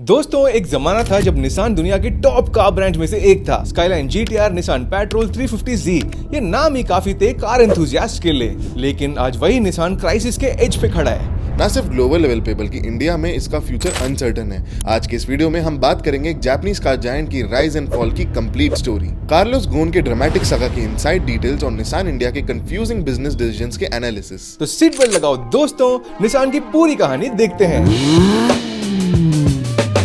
दोस्तों एक जमाना था जब निसान दुनिया की टॉप कार ब्रांड्स में से एक था। Skyline GTR, Nissan petrol 350Z, ये नाम ही काफी थे कार एंथुसियास्ट के लिए। लेकिन आज वही निसान क्राइसिस के एज पे खड़ा है। ना सिर्फ ग्लोबल लेवल पे बल्कि इंडिया में इसका फ्यूचर अनसर्टन है। आज के इस वीडियो में हम बात करेंगे एक जापानीज कार जायंट की राइज एंड फॉल की कंप्लीट स्टोरी, कार्लोस गोन के ड्रामेटिक सागा की इनसाइड डिटेल्स और निसान इंडिया के कंफ्यूजिंग बिजनेस डिसीजंस के एनालिसिस। तो सीट बेल्ट लगाओ दोस्तों, निसान की पूरी कहानी देखते हैं।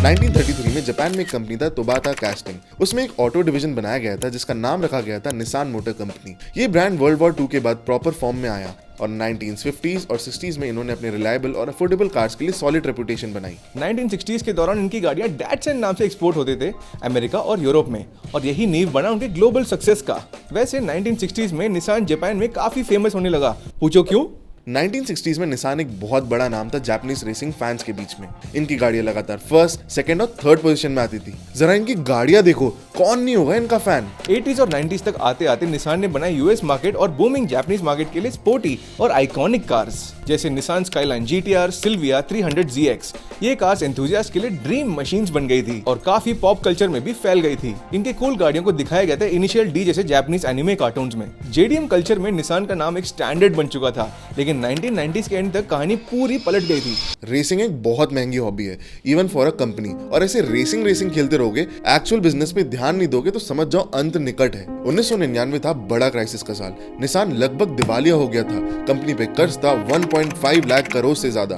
1933 में जापान में एक कंपनी था तोबाता कास्टिंग। उसमें एक ऑटो डिवीजन बनाया गया था जिसका नाम रखा गया था निसान मोटर कंपनी। ये ब्रांड वर्ल्ड वॉर 2 के बाद प्रॉपर फॉर्म में आया और 1950s और 60s में इन्होंने अपने रिलायबल और अफोर्डेबल कार्स के लिए सॉलिड रेपुटेशन बनाई। 1960s के दौरान इनकी गाड़ियां डैटसन नाम से एक्सपोर्ट होते थे अमेरिका और यूरोप में, और यही नींव बना उनके ग्लोबल सक्सेस का। वैसे 1960s में निसान जापान में काफी फेमस होने लगा। पूछो क्यों? 1960s में निसान एक बहुत बड़ा नाम था जापानीज रेसिंग फैंस के बीच में। इनकी गाड़ियां लगातार फर्स्ट, सेकंड और थर्ड पोजीशन में आती थी। जरा इनकी गाड़ियां देखो, कौन नहीं होगा इनका फैन। 80s और 90s तक आते आते निसान ने बनाई यूएस मार्केट और बूमिंग जापानीज मार्केट के लिए स्पोर्टी और आइकॉनिक कार्स जैसे Nissan Skyline GTR, Silvia 300ZX। ये कार्स एंथुसियास्ट के लिए ड्रीम मशीन्स बन गई थी और काफी पॉप कल्चर में भी फैल गई थी। इनके कूल गाड़ियों को दिखाया गया था इनिशियल डी जैसे जापानीज एनिमे कार्टून्स में। JDM कल्चर में निसान का नाम एक स्टैंडर्ड बन चुका था, लेकिन 1990s के एंड तक कहानी पूरी पलट गई थी। रेसिंग एक बहुत महंगी हॉबी है इवन फॉर अ कंपनी, और ऐसे रेसिंग खेलते रहोगे, एक्चुअल बिजनेस पे ध्यान नहीं दोगे तो समझ जाओ अंत निकट है। 1999 था बड़ा क्राइसिस का साल। निसान लगभग दिवालिया हो गया था। कंपनी पे कर्ज था 1.5 लाख करोड़ से ज्यादा।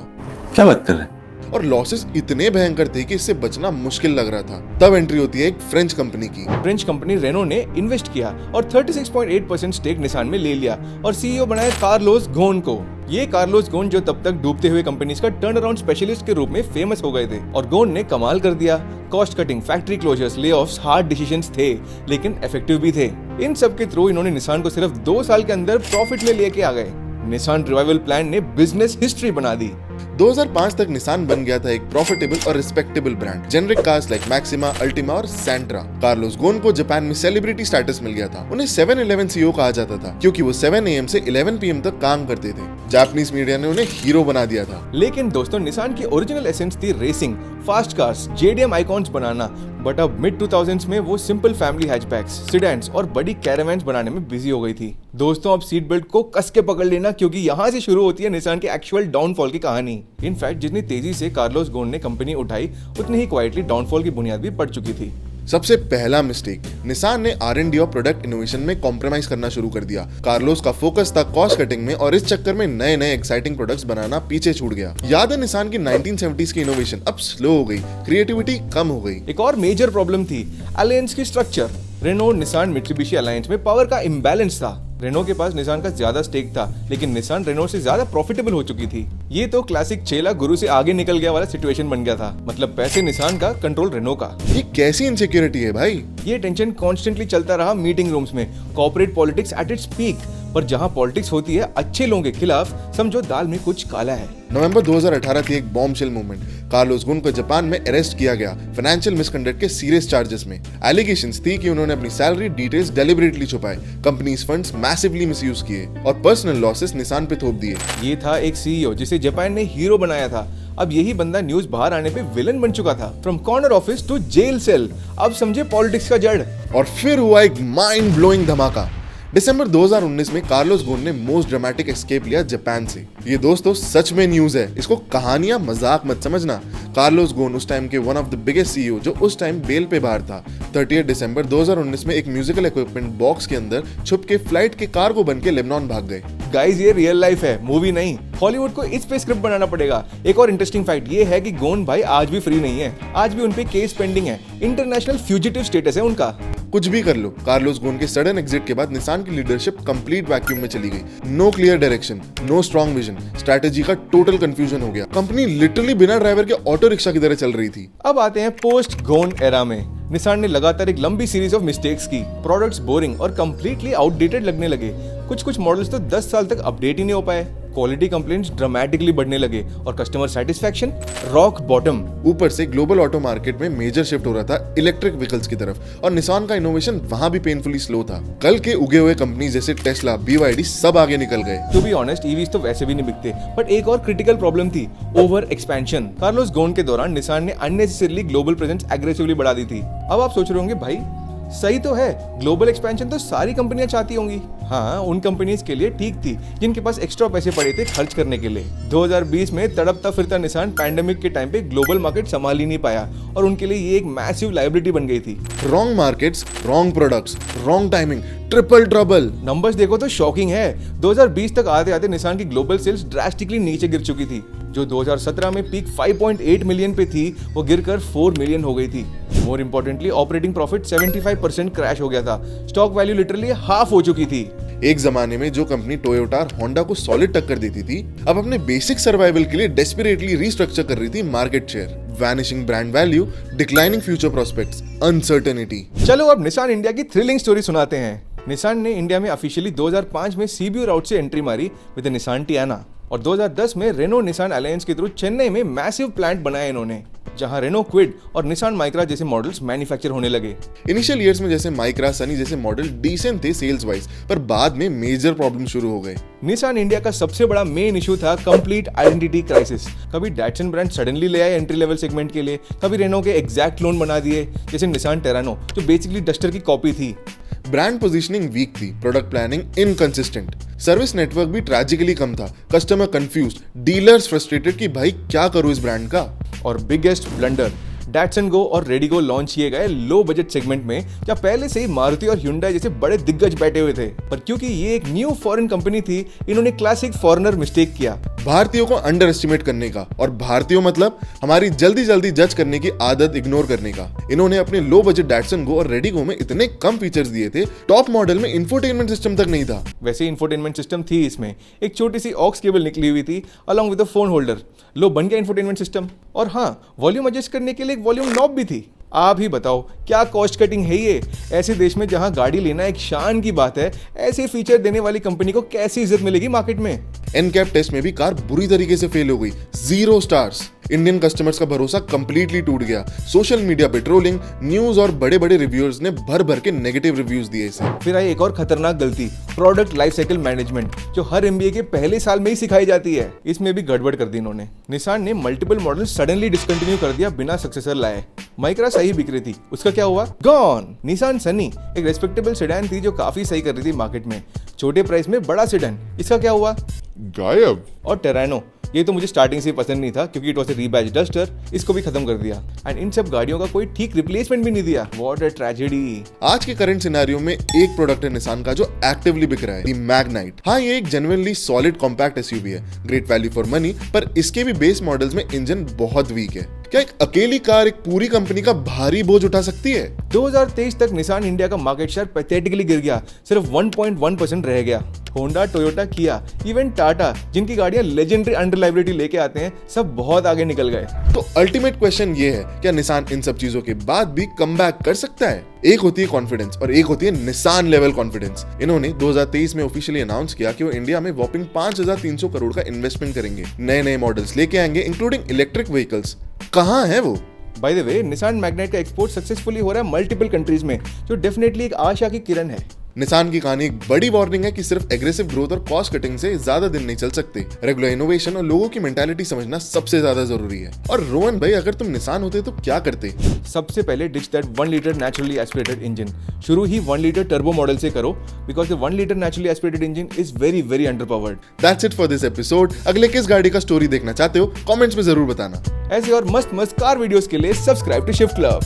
क्या बात कर रहे हैं? और लॉसेस इतने भयंकर थे कि इससे बचना मुश्किल लग रहा था। तब एंट्री होती है एक फ्रेंच कंपनी की। फ्रेंच कंपनी रेनो ने इन्वेस्ट किया और 36.8% स्टेक निसान में ले लिया और CEO बनाया कार्लोस गोन को। ये कार्लोस गोन जो तब तक डूबते हुए कंपनीज का टर्न अराउंड स्पेशलिस्ट के रूप में फेमस हो गए थे, और गोन ने कमाल कर दिया। Cost cutting, factory closures, layoffs, hard decisions थे लेकिन इफेक्टिव भी थे। इन सब के थ्रू इन्होंने निसान को सिर्फ 2 साल के अंदर प्रॉफिट में लेके आ गए। निसान रिवाइवल प्लान ने बिजनेस हिस्ट्री बना दी। 2005 तक निसान बन गया था एक प्रॉफिटेबल और respectable brand. Generic cars like Maxima, Altima और सैंट्रा। कार्लोस गोन को जापान में सेलिब्रिटी स्टेटस मिल गया था। उन्हें 7-Eleven CEO कहा जाता था क्योंकि वो 7 AM से 11 PM तक काम करते थे। जापानीज मीडिया ने उन्हें हीरो बना दिया था। लेकिन दोस्तों निसान की ओरिजिनल एसेंस थी racing, fast cars, JDM icons banana. But अब मिड 2000s में वो सिंपल फैमिली हैचबैक्स, सिडेंस और बड़ी कैरावैन्स बनाने में बिजी हो गई थी। दोस्तों अब सीट बेल्ट को कस के पकड़ लेना, क्योंकि यहाँ से शुरू होती है निसान के एक्चुअल डाउनफॉल की कहानी। इनफैक्ट जितनी तेजी से कार्लोस गोन ने कंपनी उठाई, उतनी ही क्वाइटली डाउनफॉल की बुनियाद भी पड़ चुकी थी। सबसे पहला मिस्टेक, निसान ने R&D और प्रोडक्ट इनोवेशन में कॉम्प्रोमाइज करना शुरू कर दिया। कार्लोस का फोकस था कॉस्ट कटिंग में और इस चक्कर में नए एक्साइटिंग प्रोडक्ट्स बनाना पीछे छूट गया। याद है निसान की 1970s की इनोवेशन अब स्लो हो गई, क्रिएटिविटी कम हो गई। एक और मेजर प्रॉब्लम थी अलायंस की स्ट्रक्चर। रेनो, निसान, मित्सुबिशी अलायंस में पावर का इम्बैलेंस था। रेनो के पास निसान का ज्यादा स्टेक था, लेकिन निसान रेनो से ज्यादा प्रॉफिटेबल हो चुकी थी। ये तो क्लासिक चेला गुरु से आगे निकल गया वाला सिचुएशन बन गया था। मतलब पैसे निसान का, कंट्रोल रेनो का। ये कैसी इनसिक्योरिटी है भाई? ये टेंशन कॉन्स्टेंटली चलता रहा मीटिंग रूम्स में। Corporate politics at its peak. पर जहां पॉलिटिक्स होती है अच्छे लोगों के खिलाफ, समझो दाल में कुछ काला है। नवंबर 2018 थी एक बॉम्बशेल मूवमेंट। कार्लोस गोन को जापान में अरेस्ट किया गया फाइनेंशियल मिसकंडक्ट के सीरियस चार्जेस में। एलिगेशंस थी कि उन्होंने अपनी सैलरी डिटेल्स डेलिबरेटली छुपाए, कंपनीज फंड्स मैसिवली मिसयूज किए और पर्सनल लॉसेस निसान पे थोप दिए। ये था एक CEO जिसे जापान ने हीरो बनाया था। अब यही बंदा न्यूज बाहर आने पे विलन बन चुका था। From corner office to jail cell. अब समझे पॉलिटिक्स का जड़। और फिर हुआ एक माइंड ब्लोइंग धमाका। दिसंबर 2019 में कार्लोस गोन ने मोस्ट ड्रामेटिक एस्केप लिया जापान से। ये दोस्तों सच में न्यूज है, इसको कहानियां मजाक मत समझना। कार्लोस गोन उस टाइम के one of the biggest CEO जो उस टाइम बेल पे बाहर था, 30 दिसंबर 2019 में एक म्यूजिकल इक्विपमेंट बॉक्स के अंदर छुप के फ्लाइट के कार्गो बन के लेबनान भाग गए। गाइस ये रियल लाइफ है, मूवी नहीं। हॉलीवुड को इस पे स्क्रिप्ट बनाना पड़ेगा। एक और इंटरेस्टिंग फैक्ट ये है कि गोन भाई आज भी फ्री नहीं है। आज भी उनपे केस पेंडिंग है। इंटरनेशनल फ्यूजिटिव स्टेटस है उनका। कुछ भी कर लो, कार्लोस गोन के सडन एग्जिट के बाद निसान की लीडरशिप कंप्लीट वैक्यूम में चली गई। No clear direction, no strong vision, strategy का टोटल कंफ्यूजन हो गया। कंपनी लिटरली बिना ड्राइवर के ऑटो रिक्शा की तरह चल रही थी। अब आते हैं पोस्ट गोन एरा में। निसान ने लगातार एक लंबी सीरीज ऑफ मिस्टेक्स की। प्रोडक्ट्स बोरिंग और कंप्लीटली आउटडेटेड लगने लगे। कुछ मॉडल्स तो 10 साल तक अपडेट ही नहीं हो पाए। क्वालिटी कंप्लेंट्स ड्रामेटिकली बढ़ने लगे और कस्टमर सेटिस्फैक्शन रॉक बॉटम। ऊपर से ग्लोबल ऑटो मार्केट में मेजर शिफ्ट हो रहा था इलेक्ट्रिक व्हीकल्स की तरफ और निसान का इनोवेशन वहां भी पेनफुली स्लो था। कल के उगे हुए कंपनी जैसे टेस्ला, BYD सब आगे निकल गए। टू बी ऑनेस्ट, ईवीज तो वैसे भी नहीं बिकते, बट एक और क्रिटिकल प्रॉब्लम थी, ओवर एक्सपेंशन। कार्लोस गोन के दौरान निसान ने अननेसेसरीली ग्लोबल प्रेजेंस एग्रेसिवली बढ़ा दी थी। अब आप सोच रहे होंगे भाई सही तो है, ग्लोबल एक्सपेंशन तो सारी कंपनियां चाहती होंगी। हाँ, उन कंपनीज के लिए ठीक थी जिनके पास एक्स्ट्रा पैसे पड़े थे खर्च करने के लिए। 2020 में तड़पता फिरता निसान पैंडेमिक के टाइम पे ग्लोबल मार्केट संभाल ही नहीं पाया और उनके लिए ये एक मैसिव लायबिलिटी बन गई थी। Wrong markets, wrong products, wrong timing, triple trouble. Numbers देखो तो शॉकिंग है। 2020 तक आते आते निसान की ग्लोबल सेल्स ड्रास्टिकली नीचे गिर चुकी थी। जो 2017 में पीक 5.8 मिलियन पे थी, वो गिरकर 4 मिलियन हो गई थी। More importantly operating profit 75% crash हो गया था। स्टॉक वैल्यू लिटरली हाफ हो चुकी थी। एक जमाने में जो कंपनी टोयोटा और होंडा को सॉलिड टक्कर देती थी, अब अपने बेसिक सर्वाइवल के लिए डेस्परेटली रीस्ट्रक्चर कर रही थी market share. Vanishing brand value, declining future prospects, uncertainty. चलो अब निसान इंडिया की थ्रिलिंग स्टोरी सुनाते हैं। निसान ने इंडिया में ऑफिशियली 2005 में सीबीयू राउट से एंट्री मारी विद निसान टियाना और 2010 में रेनो निसान अलायंस के थ्रू चेन्नई में मैसिव प्लांट बनाया इन्होंने, जहां रेनो क्विड और निसान माइक्रा जैसे मॉडल्स मैन्युफैक्चर होने लगे। इनिशियल ईयर्स में जैसे माइक्रा, सनी जैसे मॉडल डिसेंट थे सेल्स वाइज, पर बाद में मेजर प्रॉब्लम शुरू हो गए। निसान इंडिया का सबसे बड़ा मेन इशू था कंप्लीट आइडेंटिटी क्राइसिस। कभी डैटसन ब्रांड सडनली ले आए एंट्री लेवल सेगमेंट के लिए, कभी रेनो के एग्जैक्ट क्लोन बना दिए जैसे निसान टेरानो, जो बेसिकली डस्टर की कॉपी थी। ब्रांड पोजीशनिंग वीक थी, product planning inconsistent, service network भी ट्रैजिकली कम था, कस्टमर कंफ्यूज्ड, डीलर्स फ्रस्ट्रेटेड कि भाई क्या करूं इस ब्रांड का। और बिगेस्ट ब्लंडर, डैटसन गो और रेडिगो लॉन्च किए गए लो बजट सेगमेंट में, जहाँ पहले से ही मारुति और ह्युंडई जैसे बड़े दिग्गज बैठे हुए थे, पर क्योंकि ये एक न्यू फॉरेन कंपनी थी, इन्होंने क्लासिक फॉरेनर मिस्टेक किया, भारतीयों को अंडर एस्टिमेट करने का। और भारतीयों मतलब हमारी जल्दी जल्दी जज करने की आदत इग्नोर करने का। इन्होंने अपने लो बजट डैटसन गो और रेडिगो में इतने कम फीचर्स दिए थे, टॉप मॉडल में इंफोटेनमेंट सिस्टम तक नहीं था। वैसे इंफोटेनमेंट सिस्टम थी इसमें, एक छोटी सी ऑक्स केबल निकली हुई थी along with the phone holder. लो बन गया इंफोटेनमेंट सिस्टम। और हाँ, वॉल्यूम एडजस्ट करने के लिए एक वॉल्यूम नॉब भी थी। आप ही बताओ क्या कॉस्ट कटिंग है ये। ऐसे देश में जहां गाड़ी लेना एक शान की बात है, ऐसे फीचर देने वाली कंपनी को कैसी इज्जत मिलेगी मार्केट में। एनकैप टेस्ट में भी कार बुरी तरीके से फेल हो गई, 0 स्टार्स। इंडियन कस्टमर्स का भरोसा कंप्लीटली टूट गया। सोशल मीडिया पे ट्रोलिंग, न्यूज और बड़े बड़े रिव्यूअर्स ने भर भर के नेगेटिव रिव्यूज दिए इसे। फिर आई एक और खतरनाक गलती, प्रोडक्ट लाइफ साइकिल मैनेजमेंट, जो हर MBA के पहले साल में ही सिखाई जाती है। इसमें भी गड़बड़ कर दी इन्होंने। निसान ने मल्टीपल मॉडल सडनली डिसकंटिन्यू कर दिया बिना सक्सेसर लाए। माइक्रा सही बिक रही थी, उसका क्या हुआ? गॉन। निसान सनी एक रेस्पेक्टेबल सेडान थी जो काफी सही कर रही थी मार्केट में, छोटे प्राइस में बड़ा सेडान, इसका क्या हुआ? गायब। और टेरानो, ये तो मुझे स्टार्टिंग से पसंद नहीं था क्योंकि it was a rebadge duster, इसको भी खत्म कर दिया। एंड इन सब गाड़ियों का कोई ठीक रिप्लेसमेंट भी नहीं दिया। What a tragedy. आज के करंट सिनेरियो में एक प्रोडक्ट है निसान का जो एक्टिवली बिक रहा है, द मैग्नाइट। हाँ, ये एक जेन्युइनली सॉलिड कॉम्पैक्ट SUV है, ग्रेट वैल्यू फॉर मनी, पर इसके भी बेस मॉडल्स में इंजन बहुत वीक है। क्या एक अकेली कार एक पूरी कंपनी का भारी बोझ उठा सकती है? 2023 तक निसान इंडिया का मार्केट शेयर पैथेटिकली गिर गया, सिर्फ 1.1% रह गया। होंडा, टोयोटा, किया, इवन टाटा, जिनकी गाड़ियां लेजेंडरी अनरिलायबिलिटी लेके आते हैं, सब बहुत आगे निकल गए। तो अल्टीमेट क्वेश्चन ये है, क्या निसान इन सब चीजों के बाद भी कमबैक कर सकता है? एक होती है कॉन्फिडेंस और एक होती है निसान लेवल कॉन्फिडेंस। इन्होंने 2023 में ऑफिशियली अनाउंस किया कि वो इंडिया में वॉपिंग 5,300 करोड़ का इन्वेस्टमेंट करेंगे, नए नए मॉडल्स लेके आएंगे इंक्लूडिंग इलेक्ट्रिक व्हीकल्स। कहाँ है वो? By the way, Nissan Magnite का एक्सपोर्ट सक्सेसफुली हो रहा है मल्टीपल कंट्रीज में, जो डेफिनेटली एक आशा की किरण है। निसान की कहानी एक बड़ी वार्निंग है कि सिर्फ एग्रेसिव ग्रोथ और कॉस्ट कटिंग से ज्यादा दिन नहीं चल सकते। रेगुलर इनोवेशन और लोगों की मेंटालिटी समझना सबसे ज्यादा जरूरी है। और रोहन भाई, अगर तुम निसान होते तो क्या करते? सबसे पहले ditch that 1 litre naturally aspirated engine. शुरू ही 1 लीटर टर्बो मॉडल से करो, because the 1 litre naturally aspirated engine is very very underpowered. That's it for this episode. अगले किस गाड़ी का स्टोरी देखना चाहते हो कमेंट्स में जरूर बताना। ऐसे और मस्त मस्त कार वीडियोस के लिए सब्सक्राइब टू शिफ्ट क्लब।